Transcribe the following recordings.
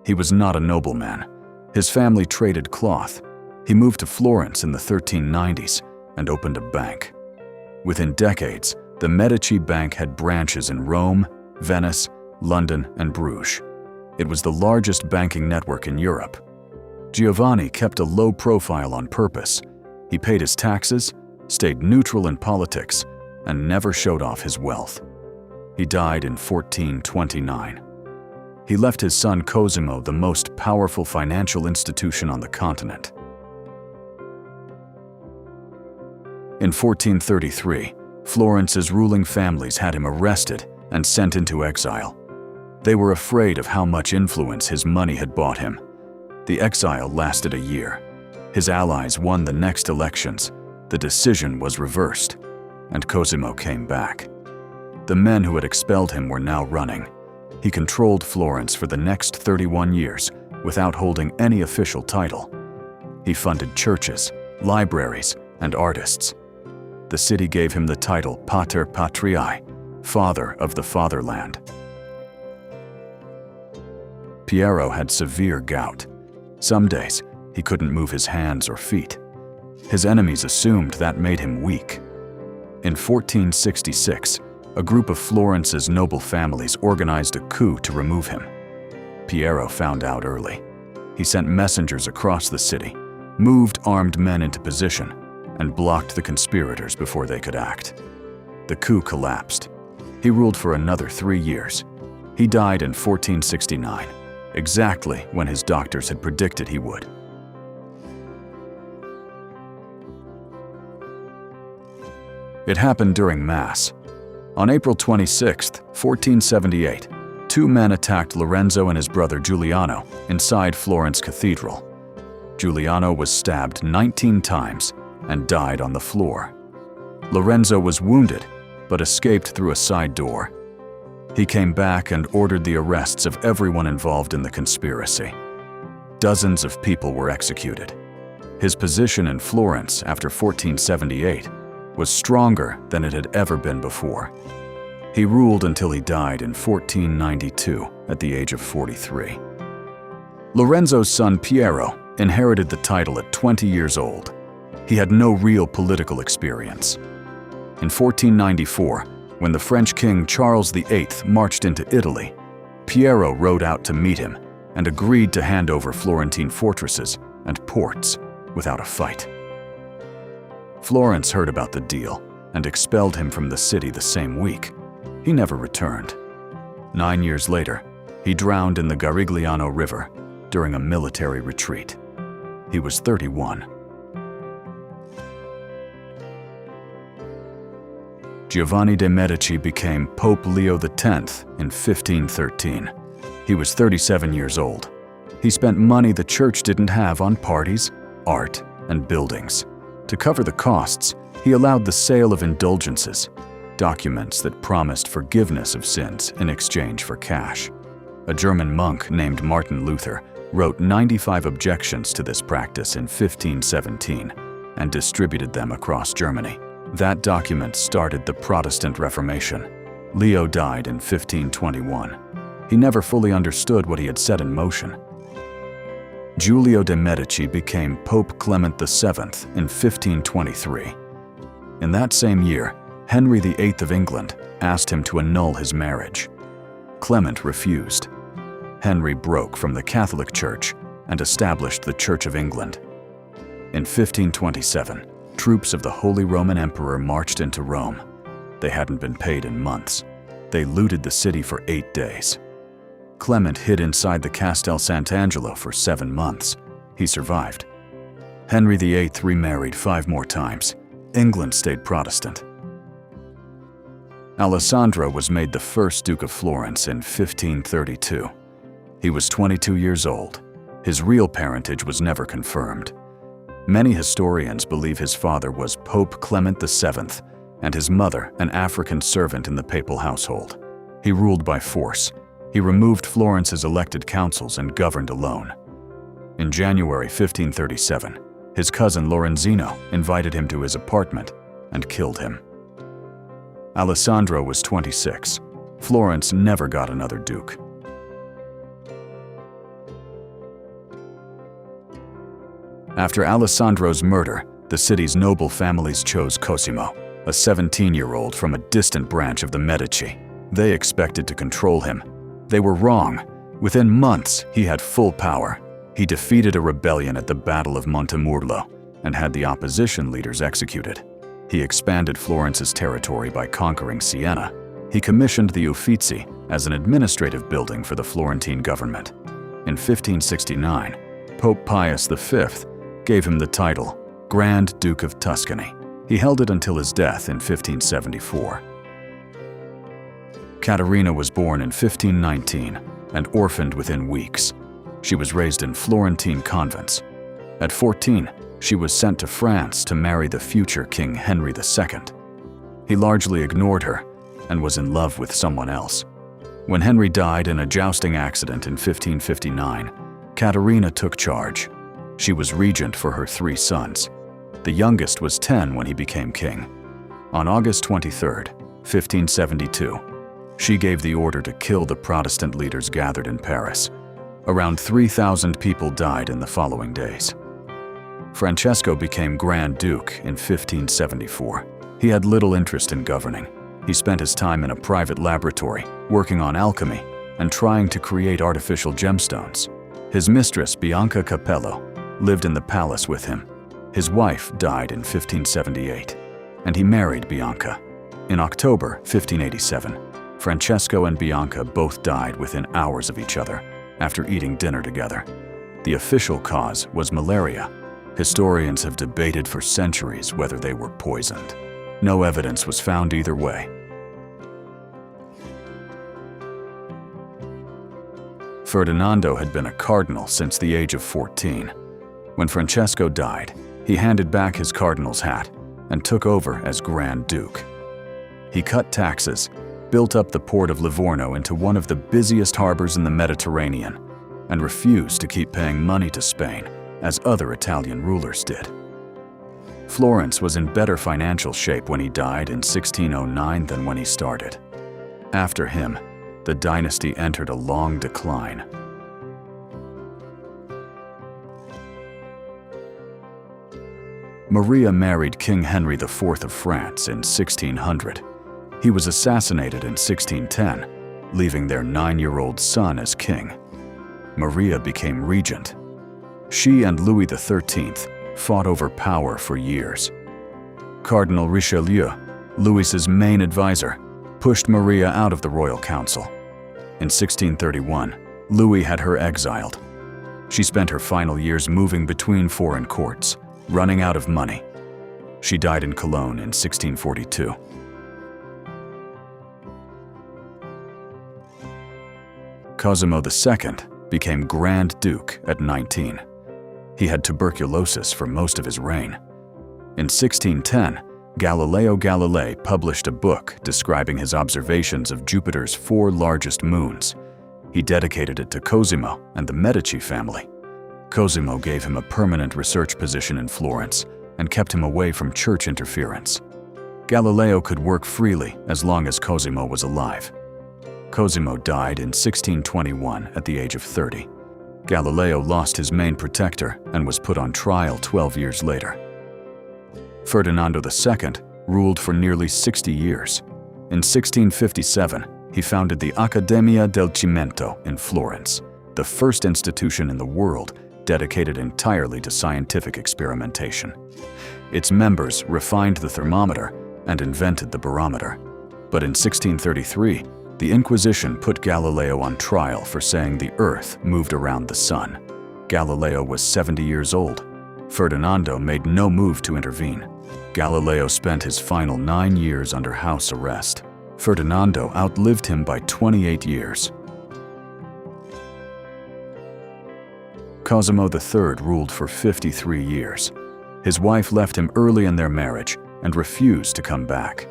He was not a nobleman. His family traded cloth. He moved to Florence in the 1390s and opened a bank. Within decades, the Medici Bank had branches in Rome, Venice, London, and Bruges. It was the largest banking network in Europe. Giovanni kept a low profile on purpose. He paid his taxes, stayed neutral in politics, and never showed off his wealth. He died in 1429. He left his son Cosimo the most powerful financial institution on the continent. In 1433, Florence's ruling families had him arrested and sent into exile. They were afraid of how much influence his money had bought him. The exile lasted a year. His allies won the next elections. The decision was reversed, and Cosimo came back. The men who had expelled him were now running. He controlled Florence for the next 31 years without holding any official title. He funded churches, libraries, and artists. The city gave him the title Pater Patriae, Father of the Fatherland. Piero had severe gout. Some days, he couldn't move his hands or feet. His enemies assumed that made him weak. In 1466, a group of Florence's noble families organized a coup to remove him. Piero found out early. He sent messengers across the city, moved armed men into position, and blocked the conspirators before they could act. The coup collapsed. He ruled for another 3 years. He died in 1469, exactly when his doctors had predicted he would. It happened during Mass. On April 26, 1478, 2 men attacked Lorenzo and his brother Giuliano inside Florence Cathedral. Giuliano was stabbed 19 times and died on the floor. Lorenzo was wounded, but escaped through a side door. He came back and ordered the arrests of everyone involved in the conspiracy. Dozens of people were executed. His position in Florence after 1478 was stronger than it had ever been before. He ruled until he died in 1492 at the age of 43. Lorenzo's son Piero inherited the title at 20 years old. He had no real political experience. In 1494, when the French king Charles VIII marched into Italy, Piero rode out to meet him and agreed to hand over Florentine fortresses and ports without a fight. Florence heard about the deal and expelled him from the city the same week. He never returned. 9 years later, he drowned in the Garigliano River during a military retreat. He was 31. Giovanni de' Medici became Pope Leo X in 1513. He was 37 years old. He spent money the church didn't have on parties, art, and buildings. To cover the costs, he allowed the sale of indulgences, documents that promised forgiveness of sins in exchange for cash. A German monk named Martin Luther wrote 95 objections to this practice in 1517 and distributed them across Germany. That document started the Protestant Reformation. Leo died in 1521. He never fully understood what he had set in motion. Giulio de' Medici became Pope Clement VII in 1523. In that same year, Henry VIII of England asked him to annul his marriage. Clement refused. Henry broke from the Catholic Church and established the Church of England. In 1527, troops of the Holy Roman Emperor marched into Rome. They hadn't been paid in months. They looted the city for 8 days. Clement hid inside the Castel Sant'Angelo for 7 months. He survived. Henry VIII remarried 5 more times. England stayed Protestant. Alessandro was made the first Duke of Florence in 1532. He was 22 years old. His real parentage was never confirmed. Many historians believe his father was Pope Clement VII and his mother an African servant in the papal household. He ruled by force. He removed Florence's elected councils and governed alone. In January 1537, his cousin Lorenzino invited him to his apartment and killed him. Alessandro was 26. Florence never got another duke. After Alessandro's murder, the city's noble families chose Cosimo, a 17-year-old from a distant branch of the Medici. They expected to control him. They were wrong. Within months, he had full power. He defeated a rebellion at the Battle of Montemurlo and had the opposition leaders executed. He expanded Florence's territory by conquering Siena. He commissioned the Uffizi as an administrative building for the Florentine government. In 1569, Pope Pius V gave him the title Grand Duke of Tuscany. He held it until his death in 1574. Caterina was born in 1519 and orphaned within weeks. She was raised in Florentine convents. At 14, she was sent to France to marry the future King Henry II. He largely ignored her and was in love with someone else. When Henry died in a jousting accident in 1559, Caterina took charge. She was regent for her 3 sons. The youngest was 10 when he became king. On August 23, 1572, she gave the order to kill the Protestant leaders gathered in Paris. Around 3,000 people died in the following days. Francesco became Grand Duke in 1574. He had little interest in governing. He spent his time in a private laboratory, working on alchemy and trying to create artificial gemstones. His mistress, Bianca Capello, lived in the palace with him. His wife died in 1578, and he married Bianca. In October 1587, Francesco and Bianca both died within hours of each other after eating dinner together. The official cause was malaria. Historians have debated for centuries whether they were poisoned. No evidence was found either way. Ferdinando had been a cardinal since the age of 14. When Francesco died, he handed back his cardinal's hat and took over as Grand Duke. He cut taxes, built up the port of Livorno into one of the busiest harbors in the Mediterranean, and refused to keep paying money to Spain as other Italian rulers did. Florence was in better financial shape when he died in 1609 than when he started. After him, the dynasty entered a long decline. Maria married King Henry IV of France in 1600. He was assassinated in 1610, leaving their 9-year-old son as king. Maria became regent. She and Louis XIII fought over power for years. Cardinal Richelieu, Louis's main advisor, pushed Maria out of the royal council. In 1631, Louis had her exiled. She spent her final years moving between foreign courts, running out of money. She died in Cologne in 1642. Cosimo II became Grand Duke at 19. He had tuberculosis for most of his reign. In 1610, Galileo Galilei published a book describing his observations of Jupiter's 4 largest moons. He dedicated it to Cosimo and the Medici family. Cosimo gave him a permanent research position in Florence and kept him away from church interference. Galileo could work freely as long as Cosimo was alive. Cosimo died in 1621 at the age of 30. Galileo lost his main protector and was put on trial 12 years later. Ferdinando II ruled for nearly 60 years. In 1657, he founded the Accademia del Cimento in Florence, the first institution in the world dedicated entirely to scientific experimentation. Its members refined the thermometer and invented the barometer. But in 1633, the Inquisition put Galileo on trial for saying the Earth moved around the sun. Galileo was 70 years old. Ferdinando made no move to intervene. Galileo spent his final 9 years under house arrest. Ferdinando outlived him by 28 years. Cosimo III ruled for 53 years. His wife left him early in their marriage and refused to come back.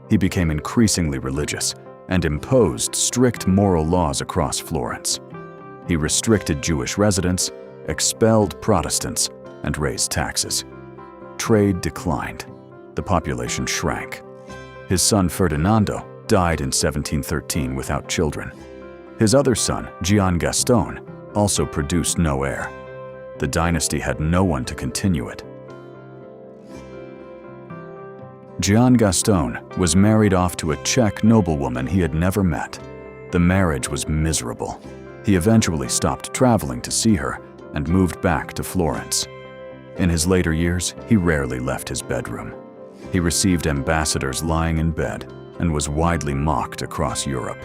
He became increasingly religious and imposed strict moral laws across Florence. He restricted Jewish residents, expelled Protestants, and raised taxes. Trade declined. The population shrank. His son Ferdinando died in 1713 without children. His other son, Gian Gaston, also produced no heir. The dynasty had no one to continue it. Gian Gastone was married off to a Czech noblewoman he had never met. The marriage was miserable. He eventually stopped traveling to see her and moved back to Florence. In his later years, he rarely left his bedroom. He received ambassadors lying in bed and was widely mocked across Europe.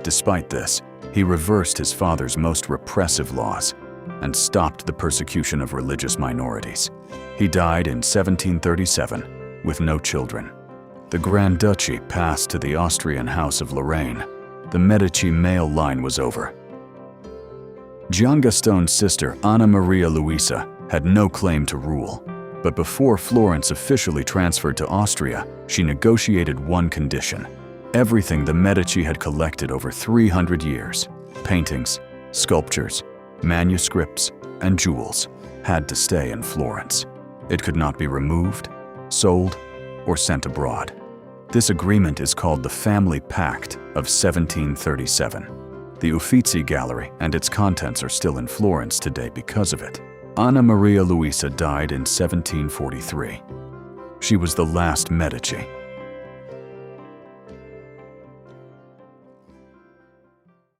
Despite this, he reversed his father's most repressive laws and stopped the persecution of religious minorities. He died in 1737 with no children. The Grand Duchy passed to the Austrian House of Lorraine. The Medici male line was over. Gian Gastone's sister, Anna Maria Luisa, had no claim to rule, but before Florence officially transferred to Austria, she negotiated one condition: everything the Medici had collected over 300 years, paintings, sculptures, manuscripts, and jewels, had to stay in Florence. It could not be removed, sold, or sent abroad. This agreement is called the Family Pact of 1737. The Uffizi Gallery and its contents are still in Florence today because of it. Anna Maria Luisa died in 1743. She was the last Medici,